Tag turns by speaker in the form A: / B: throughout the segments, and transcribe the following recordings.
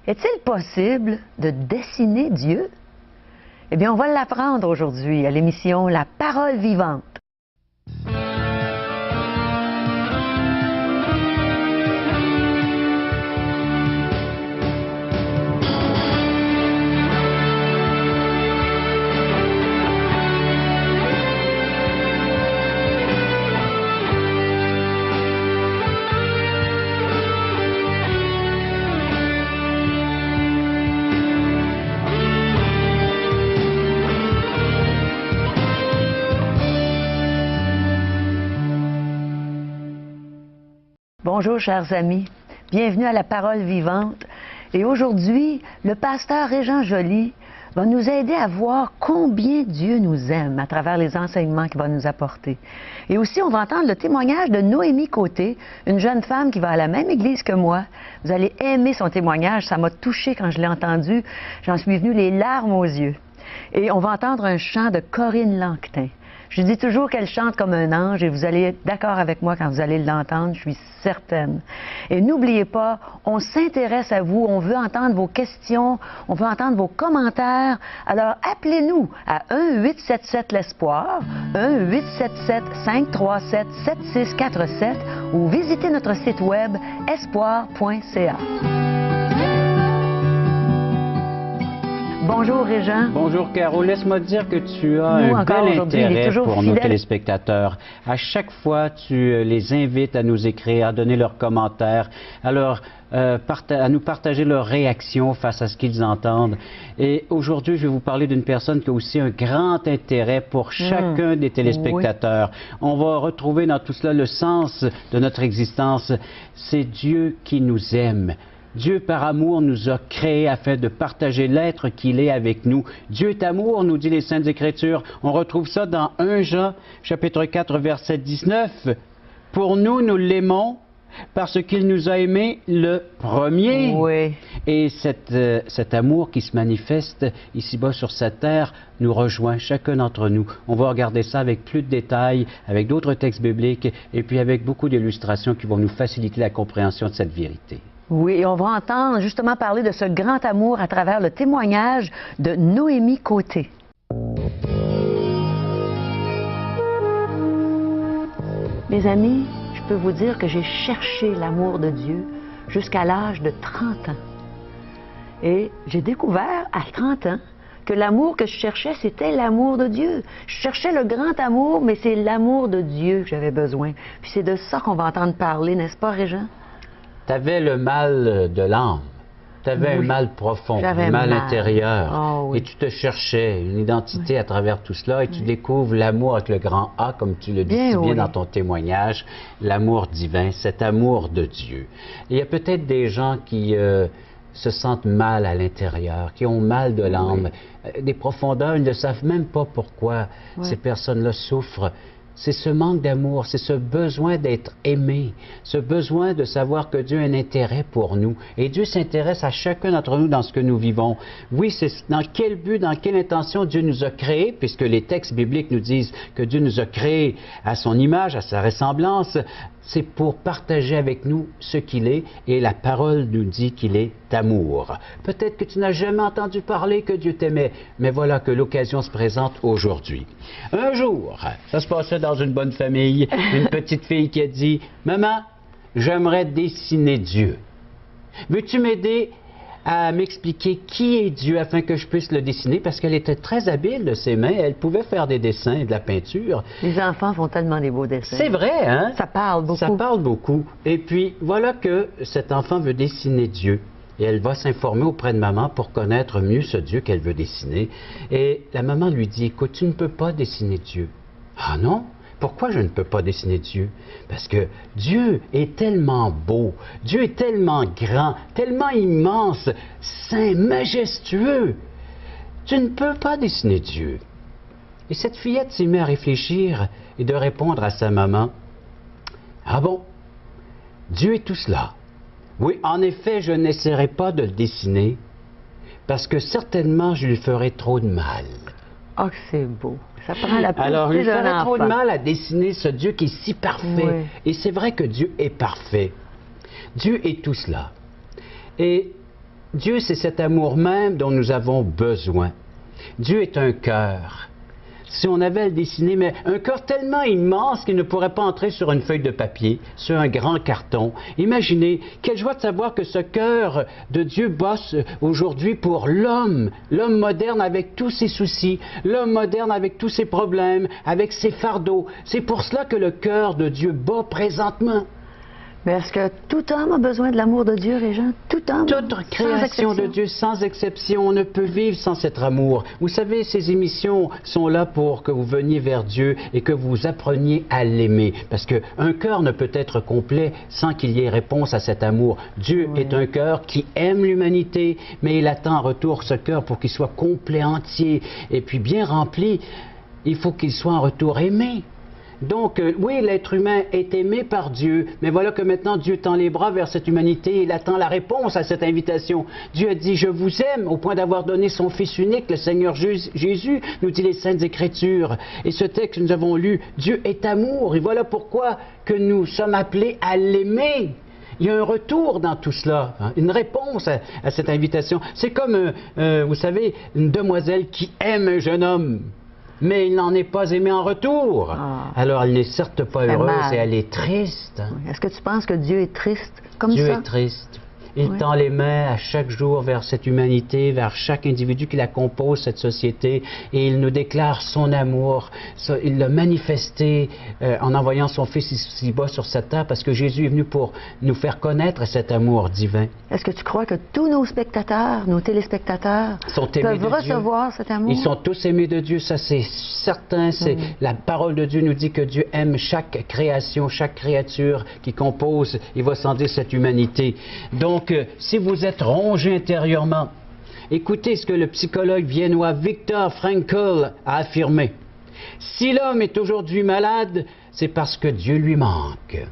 A: Est-il possible de dessiner Dieu? Eh bien, on va l'apprendre aujourd'hui à l'émission La Parole vivante. Bonjour, chers amis. Bienvenue à La Parole vivante. Et aujourd'hui, le pasteur Régent Joly va nous aider à voir combien Dieu nous aime à travers les enseignements qu'il va nous apporter. Et aussi, on va entendre le témoignage de Noémie Côté, une jeune femme qui va à la même église que moi. Vous allez aimer son témoignage. Ça m'a touchée quand je l'ai entendu. J'en suis venue les larmes aux yeux. Et on va entendre un chant de Corinne Lanquetin. Je dis toujours qu'elle chante comme un ange et vous allez être d'accord avec moi quand vous allez l'entendre, je suis certaine. Et n'oubliez pas, on s'intéresse à vous, on veut entendre vos questions, on veut entendre vos commentaires. Alors appelez-nous à 1-877-l'Espoir, 1-877-537-7647 ou visitez notre site web espoir.ca. Bonjour Régent.
B: Bonjour Caro, laisse-moi dire que tu as un bel intérêt pour nos téléspectateurs. À chaque fois, tu les invites à nous écrire, à donner leurs commentaires, à nous partager leurs réactions face à ce qu'ils entendent. Et aujourd'hui, je vais vous parler d'une personne qui a aussi un grand intérêt pour chacun des téléspectateurs. Oui. On va retrouver dans tout cela le sens de notre existence. C'est Dieu qui nous aime. Dieu, par amour, nous a créés afin de partager l'être qu'il est avec nous. Dieu est amour, nous dit les Saintes Écritures. On retrouve ça dans 1 Jean, chapitre 4, verset 19. Pour nous, nous l'aimons parce qu'il nous a aimés le premier.
A: Oui.
B: Et cet amour qui se manifeste ici-bas sur cette terre nous rejoint, chacun d'entre nous. On va regarder ça avec plus de détails, avec d'autres textes bibliques et puis avec beaucoup d'illustrations qui vont nous faciliter la compréhension de cette vérité.
A: Oui, et on va entendre justement parler de ce grand amour à travers le témoignage de Noémie Côté. Mes amis, je peux vous dire que j'ai cherché l'amour de Dieu jusqu'à l'âge de 30 ans. Et j'ai découvert à 30 ans que l'amour que je cherchais, c'était l'amour de Dieu. Je cherchais le grand amour, mais c'est l'amour de Dieu que j'avais besoin. Puis c'est de ça qu'on va entendre parler, n'est-ce pas, Régent?
B: Tu avais le mal de l'âme, tu avais un mal profond, un mal intérieur,
A: oh, oui.
B: Et tu te cherchais une identité à travers tout cela, et tu découvres l'amour avec le grand A, comme tu le dis si bien dans ton témoignage, l'amour divin, cet amour de Dieu. Et il y a peut-être des gens qui se sentent mal à l'intérieur, qui ont mal de l'âme, des profondeurs, ils ne savent même pas pourquoi ces personnes-là souffrent. C'est ce manque d'amour, c'est ce besoin d'être aimé, ce besoin de savoir que Dieu a un intérêt pour nous. Et Dieu s'intéresse à chacun d'entre nous dans ce que nous vivons. Oui, c'est dans quel but, dans quelle intention Dieu nous a créés, puisque les textes bibliques nous disent que Dieu nous a créés à son image, à sa ressemblance. C'est pour partager avec nous ce qu'il est, et la parole nous dit qu'il est amour. Peut-être que tu n'as jamais entendu parler que Dieu t'aimait, mais voilà que l'occasion se présente aujourd'hui. Un jour, ça se passait dans une bonne famille, une petite fille qui a dit « Maman, j'aimerais dessiner Dieu. Veux-tu m'aider à m'expliquer qui est Dieu afin que je puisse le dessiner? » Parce qu'elle était très habile de ses mains, elle pouvait faire des dessins et de la peinture.
A: Les enfants font tellement des beaux dessins.
B: C'est vrai, hein?
A: Ça parle beaucoup.
B: Ça parle beaucoup. Et puis, voilà que cet enfant veut dessiner Dieu. Et elle va s'informer auprès de maman pour connaître mieux ce Dieu qu'elle veut dessiner. Et la maman lui dit, écoute, tu ne peux pas dessiner Dieu. Ah non? Pourquoi je ne peux pas dessiner Dieu? Parce que Dieu est tellement beau, Dieu est tellement grand, tellement immense, saint, majestueux. Tu ne peux pas dessiner Dieu. Et cette fillette s'est mise à réfléchir et de répondre à sa maman, « Ah bon, Dieu est tout cela. Oui, en effet, je n'essaierai pas de le dessiner, parce que certainement je lui ferai trop de mal. »
A: Oh, c'est beau. Ça prend la
B: Alors, il
A: d'un
B: ferait trop de
A: enfant.
B: mal à dessiner ce Dieu qui est si parfait.
A: Oui.
B: Et c'est vrai que Dieu est parfait. Dieu est tout cela. Et Dieu, c'est cet amour même dont nous avons besoin. Dieu est un cœur. Si on avait à le dessiner, mais un cœur tellement immense qu'il ne pourrait pas entrer sur une feuille de papier, sur un grand carton. Imaginez, quelle joie de savoir que ce cœur de Dieu bosse aujourd'hui pour l'homme, l'homme moderne avec tous ses soucis, l'homme moderne avec tous ses problèmes, avec ses fardeaux. C'est pour cela que le cœur de Dieu bat présentement.
A: Mais est-ce que tout homme a besoin de l'amour de Dieu, Régent? Tout homme?
B: Toute création de Dieu, sans exception, on ne peut vivre sans cet amour. Vous savez, ces émissions sont là pour que vous veniez vers Dieu et que vous appreniez à l'aimer. Parce qu'un cœur ne peut être complet sans qu'il y ait réponse à cet amour. Dieu est un cœur qui aime l'humanité, mais il attend en retour ce cœur pour qu'il soit complet, entier, et puis bien rempli. Il faut qu'il soit en retour aimé. Donc, oui, l'être humain est aimé par Dieu, mais voilà que maintenant Dieu tend les bras vers cette humanité, il attend la réponse à cette invitation. Dieu a dit, je vous aime, au point d'avoir donné son Fils unique, le Seigneur Jésus, nous dit les Saintes Écritures. Et ce texte que nous avons lu, Dieu est amour, et voilà pourquoi que nous sommes appelés à l'aimer. Il y a un retour dans tout cela, hein, une réponse à cette invitation. C'est comme, vous savez, une demoiselle qui aime un jeune homme. Mais il n'en est pas aimé en retour. Alors, elle n'est certes pas heureuse et elle est triste.
A: Est-ce que tu penses que Dieu est triste comme
B: Dieu
A: ça?
B: Dieu est triste. Il tend les mains à chaque jour vers cette humanité, vers chaque individu qui la compose, cette société, et il nous déclare son amour. Il l'a manifesté en envoyant son Fils ici-bas sur cette terre, parce que Jésus est venu pour nous faire connaître cet amour divin.
A: Est-ce que tu crois que tous nos spectateurs, nos téléspectateurs, peuvent recevoir cet amour?
B: Ils sont tous aimés de Dieu, ça c'est certain. La parole de Dieu nous dit que Dieu aime chaque création, chaque créature qui compose, il va sans dire, cette humanité. Donc, si vous êtes rongé intérieurement, écoutez ce que le psychologue viennois Viktor Frankl a affirmé. Si l'homme est aujourd'hui malade, c'est parce que Dieu lui manque.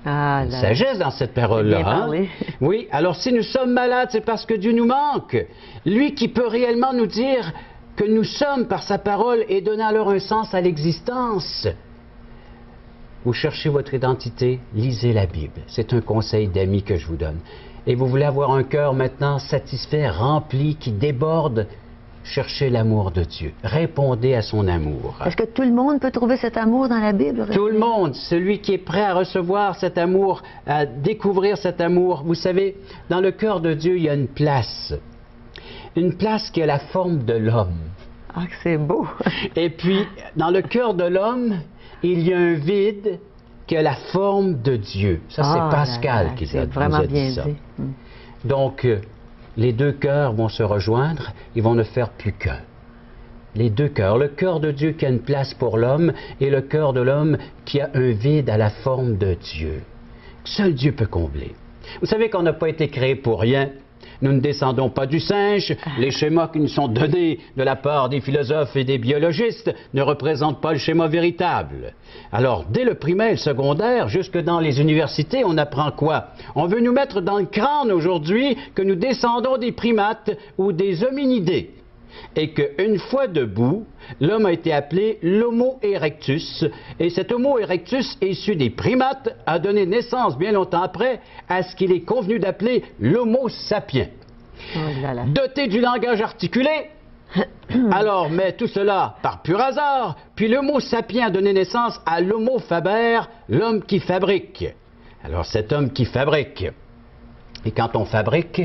B: Une sagesse dans cette parole-là. Hein? Oui, alors si nous sommes malades, c'est parce que Dieu nous manque. Lui qui peut réellement nous dire que nous sommes par sa parole et donner alors un sens à l'existence. Vous cherchez votre identité, lisez la Bible. C'est un conseil d'ami que je vous donne. Et vous voulez avoir un cœur maintenant satisfait, rempli, qui déborde, cherchez l'amour de Dieu. Répondez à son amour.
A: Est-ce que tout le monde peut trouver cet amour dans la Bible?
B: Tout le monde. Celui qui est prêt à recevoir cet amour, à découvrir cet amour. Vous savez, dans le cœur de Dieu, il y a une place. Une place qui a la forme de l'homme.
A: Ah, c'est beau!
B: Et puis, dans le cœur de l'homme, il y a un vide qui a la forme de Dieu. Ça, c'est Pascal qui nous a dit ça. Donc, les deux cœurs vont se rejoindre, ils vont ne faire plus qu'un. Les deux cœurs, le cœur de Dieu qui a une place pour l'homme et le cœur de l'homme qui a un vide à la forme de Dieu. Seul Dieu peut combler. Vous savez qu'on n'a pas été créé pour rien. Nous ne descendons pas du singe. Les schémas qui nous sont donnés de la part des philosophes et des biologistes ne représentent pas le schéma véritable. Alors, dès le primaire et le secondaire, jusque dans les universités, on apprend quoi? On veut nous mettre dans le crâne aujourd'hui que nous descendons des primates ou des hominidés. Et qu'une fois debout, l'homme a été appelé l'Homo erectus. Et cet Homo erectus, issu des primates, a donné naissance bien longtemps après à ce qu'il est convenu d'appeler l'Homo sapiens. Doté du langage articulé. Alors, mais tout cela par pur hasard, puis l'Homo sapiens a donné naissance à l'Homo faber, l'homme qui fabrique. Alors, cet homme qui fabrique. Et quand on fabrique,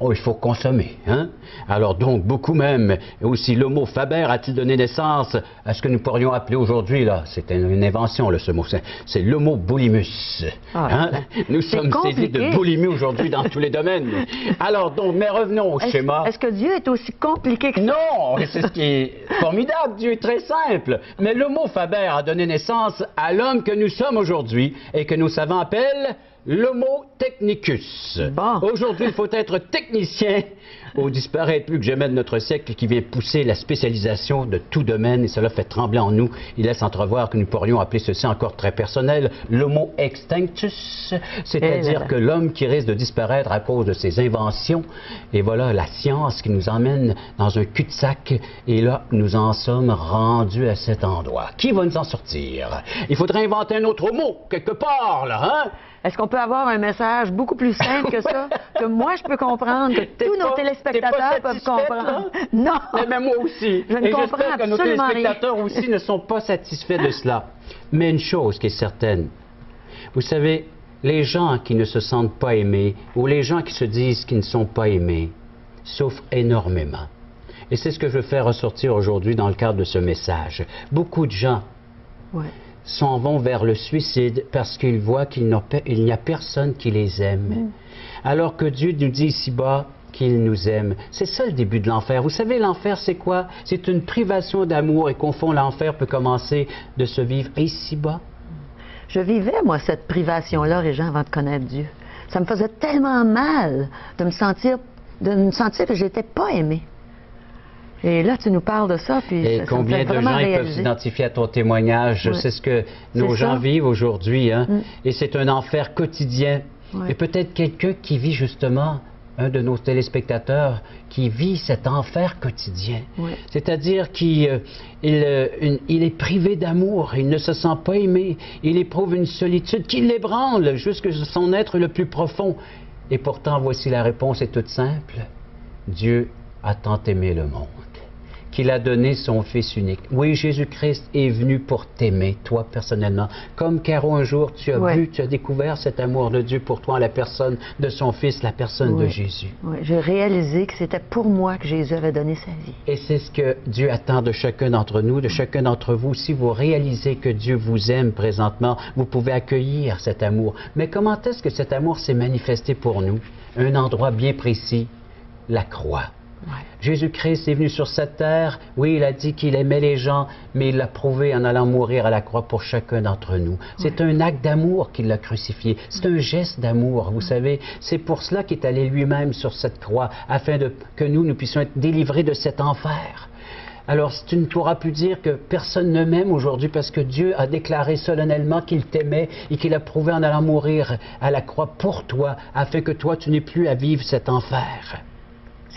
B: il faut consommer. Hein? Alors donc, beaucoup même, aussi l'Homo faber a-t-il donné naissance à ce que nous pourrions appeler aujourd'hui, là, c'est une invention, là, ce mot, c'est l'Homo boulimus. Hein? Nous sommes saisis de boulimie aujourd'hui dans tous les domaines. Alors donc, mais revenons au schéma.
A: Est-ce que Dieu est aussi compliqué que ça?
B: Non, c'est ce qui est formidable, Dieu est très simple. Mais l'Homo faber a donné naissance à l'homme que nous sommes aujourd'hui et que nos savants appellent l'Homo technicus. Bon. Aujourd'hui, il faut être technicien au disparaître plus que jamais de notre siècle qui vient pousser la spécialisation de tout domaine et cela fait trembler en nous. Il laisse entrevoir que nous pourrions appeler ceci encore très personnel l'Homo extinctus, c'est-à-dire que l'homme qui risque de disparaître à cause de ses inventions. Et voilà la science qui nous emmène dans un cul-de-sac et là, nous en sommes rendus à cet endroit. Qui va nous en sortir? Il faudrait inventer un autre mot quelque part, là, hein?
A: Est-ce qu'on peut avoir un message beaucoup plus simple que ça, que moi je peux comprendre, que tous nos téléspectateurs peuvent comprendre? Non!
B: Mais moi aussi.
A: Je ne comprends
B: que nos
A: absolument
B: téléspectateurs aussi ne sont pas satisfaits de cela. Mais une chose qui est certaine, vous savez, les gens qui ne se sentent pas aimés ou les gens qui se disent qu'ils ne sont pas aimés souffrent énormément. Et c'est ce que je veux faire ressortir aujourd'hui dans le cadre de ce message. Beaucoup de gens s'en vont vers le suicide parce qu'ils voient qu'il n'y a personne qui les aime. Alors que Dieu nous dit ici-bas qu'il nous aime. C'est ça le début de l'enfer. Vous savez, l'enfer, c'est quoi? C'est une privation d'amour et qu'au fond, l'enfer peut commencer de se vivre ici-bas.
A: Je vivais, moi, cette privation-là, Régent, avant de connaître Dieu. Ça me faisait tellement mal de me sentir que je n'étais pas aimée. Et là, tu nous parles de ça, puis
B: et
A: ça
B: combien
A: me fait
B: de gens
A: réaliser.
B: peuvent s'identifier à ton témoignage? C'est ce que nos gens vivent aujourd'hui, hein? Et c'est un enfer quotidien. Et peut-être quelqu'un qui vit justement, un de nos téléspectateurs, qui vit cet enfer quotidien. C'est-à-dire qu'il est privé d'amour, il ne se sent pas aimé, il éprouve une solitude qui l'ébranle jusque son être le plus profond. Et pourtant, voici la réponse est toute simple. Dieu a tant aimé le monde qu'il a donné son Fils unique. Oui, Jésus-Christ est venu pour t'aimer, toi personnellement. Comme Caro, un jour, tu as vu, tu as découvert cet amour de Dieu pour toi en la personne de son Fils, la personne de Jésus.
A: Oui, j'ai réalisé que c'était pour moi que Jésus avait donné sa vie.
B: Et c'est ce que Dieu attend de chacun d'entre nous, de chacun d'entre vous. Si vous réalisez que Dieu vous aime présentement, vous pouvez accueillir cet amour. Mais comment est-ce que cet amour s'est manifesté pour nous? Un endroit bien précis, la croix. Jésus-Christ est venu sur cette terre, oui, il a dit qu'il aimait les gens, mais il l'a prouvé en allant mourir à la croix pour chacun d'entre nous. C'est un acte d'amour qu'il l'a crucifié, c'est un geste d'amour, vous savez. C'est pour cela qu'il est allé lui-même sur cette croix, afin que nous puissions être délivrés de cet enfer. Alors, tu ne pourras plus dire que personne ne m'aime aujourd'hui parce que Dieu a déclaré solennellement qu'il t'aimait et qu'il a prouvé en allant mourir à la croix pour toi, afin que toi, tu n'aies plus à vivre cet enfer.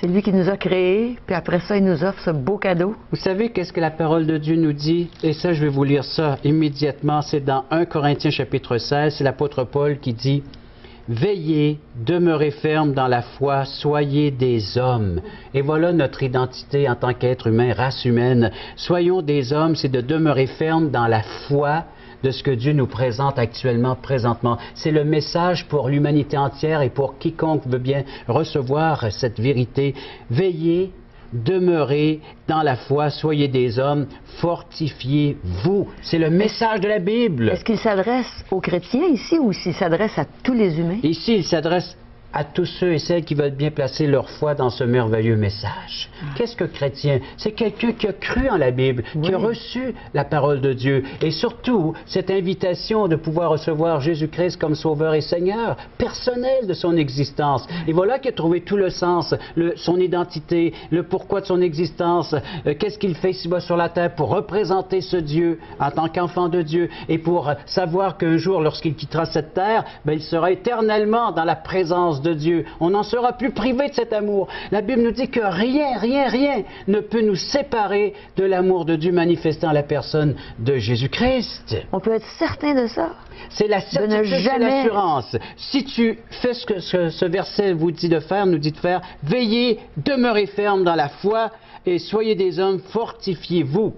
A: C'est lui qui nous a créés, puis après ça, il nous offre ce beau cadeau.
B: Vous savez qu'est-ce que la parole de Dieu nous dit? Et ça, je vais vous lire ça immédiatement. C'est dans 1 Corinthiens chapitre 16, c'est l'apôtre Paul qui dit « Veillez, demeurez fermes dans la foi, soyez des hommes. » Et voilà notre identité en tant qu'être humain, race humaine. Soyons des hommes, c'est de demeurer fermes dans la foi de ce que Dieu nous présente actuellement, présentement. C'est le message pour l'humanité entière et pour quiconque veut bien recevoir cette vérité. Veillez, demeurez dans la foi, soyez des hommes, fortifiez-vous. C'est le message de la Bible.
A: Est-ce qu'il s'adresse aux chrétiens ici ou s'il s'adresse à tous les humains?
B: Ici, il s'adresse à tous ceux et celles qui veulent bien placer leur foi dans ce merveilleux message. Qu'est-ce que chrétien? C'est quelqu'un qui a cru en la Bible, qui a reçu la parole de Dieu. Et surtout, cette invitation de pouvoir recevoir Jésus-Christ comme Sauveur et Seigneur, personnel de son existence. Et voilà qui a trouvé tout le sens, son identité, le pourquoi de son existence, qu'est-ce qu'il fait ici-bas sur la terre pour représenter ce Dieu en tant qu'enfant de Dieu et pour savoir qu'un jour, lorsqu'il quittera cette terre, il sera éternellement dans la présence de Dieu. On n'en sera plus privé de cet amour. La Bible nous dit que rien ne peut nous séparer de l'amour de Dieu manifestant la personne de Jésus-Christ.
A: On peut être certain de ça.
B: C'est la certitude, c'est l'assurance. Si tu fais ce que ce verset vous dit de faire, nous dit de faire, veillez, demeurez fermes dans la foi et soyez des hommes, fortifiez-vous.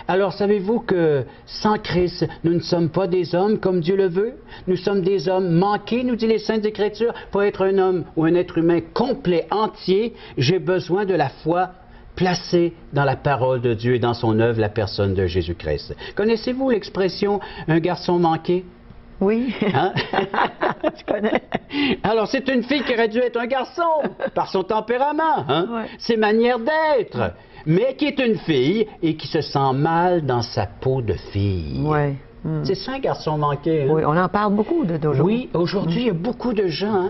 B: Alors, savez-vous que sans Christ, nous ne sommes pas des hommes comme Dieu le veut? Nous sommes des hommes manqués, nous dit les Saintes Écritures. Pour être un homme ou un être humain complet, entier, j'ai besoin de la foi placée dans la parole de Dieu et dans son œuvre, la personne de Jésus-Christ. Connaissez-vous l'expression « un garçon manqué » ?
A: Oui.
B: Hein?
A: Tu connais.
B: Alors, c'est une fille qui aurait dû être un garçon, par son tempérament, ses manières d'être, mais qui est une fille et qui se sent mal dans sa peau de fille. C'est ça, un garçon manqué.
A: Oui, on en parle beaucoup d'aujourd'hui.
B: Oui, aujourd'hui, il y a beaucoup de gens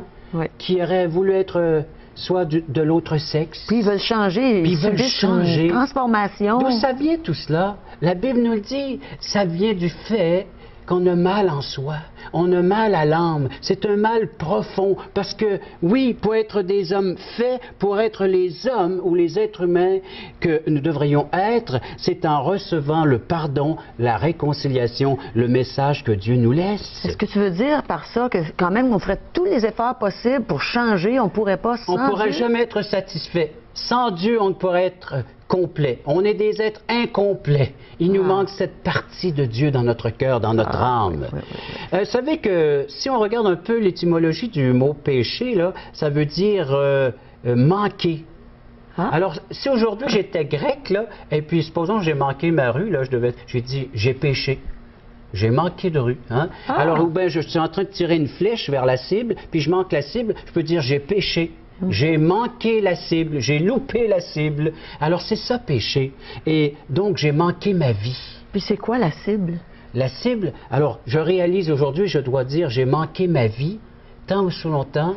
B: qui auraient voulu être soit de l'autre sexe.
A: Puis ils veulent changer.
B: Puis ils veulent changer.
A: Une transformation.
B: D'où ça vient tout cela? La Bible nous le dit, ça vient du fait qu'on a mal en soi. On a mal à l'âme. C'est un mal profond parce que, oui, pour être des hommes faits, pour être les hommes ou les êtres humains que nous devrions être, c'est en recevant le pardon, la réconciliation, le message que Dieu nous laisse.
A: Est-ce que tu veux dire par ça que quand même on ferait tous les efforts possibles pour changer, on ne pourrait pas sans
B: On ne pourrait
A: Dieu?
B: jamais être satisfait. Sans Dieu, on ne pourrait être complet. On est des êtres incomplets. Il nous manque cette partie de Dieu dans notre cœur, dans notre âme. Vous savez que si on regarde un peu l'étymologie du mot péché, là, ça veut dire manquer. Alors, si aujourd'hui j'étais grec, là, et puis supposons que j'ai manqué ma rue, là, j'ai dit j'ai péché. J'ai manqué de rue. Hein? Alors, ou bien je suis en train de tirer une flèche vers la cible, puis je manque la cible, je peux dire j'ai péché. J'ai manqué la cible, j'ai loupé la cible. Alors c'est ça péché. Et donc j'ai manqué ma vie.
A: Puis c'est quoi la cible?
B: La cible, alors je réalise aujourd'hui, je dois dire, j'ai manqué ma vie tant ou si longtemps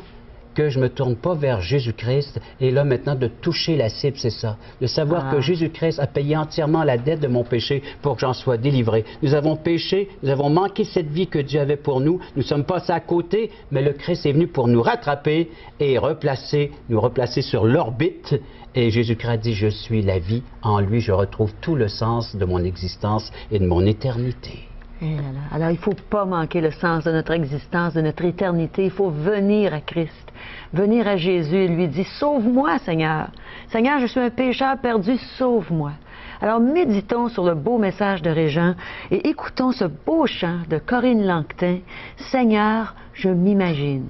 B: que je ne me tourne pas vers Jésus-Christ. Et là maintenant de toucher la cible, c'est ça. De savoir que Jésus-Christ a payé entièrement la dette de mon péché pour que j'en sois délivré. Nous avons péché, nous avons manqué cette vie que Dieu avait pour nous. Nous sommes passés à côté, mais le Christ est venu pour nous rattraper et nous replacer sur l'orbite. Et Jésus-Christ a dit, je suis la vie. En lui, je retrouve tout le sens de mon existence et de mon éternité.
A: Alors, il ne faut pas manquer le sens de notre existence, de notre éternité. Il faut venir à Christ, venir à Jésus et lui dire, sauve-moi, Seigneur. Seigneur, je suis un pécheur perdu, sauve-moi. Alors, méditons sur le beau message de Régent et écoutons ce beau chant de Corinne Langtin, Seigneur, je m'imagine.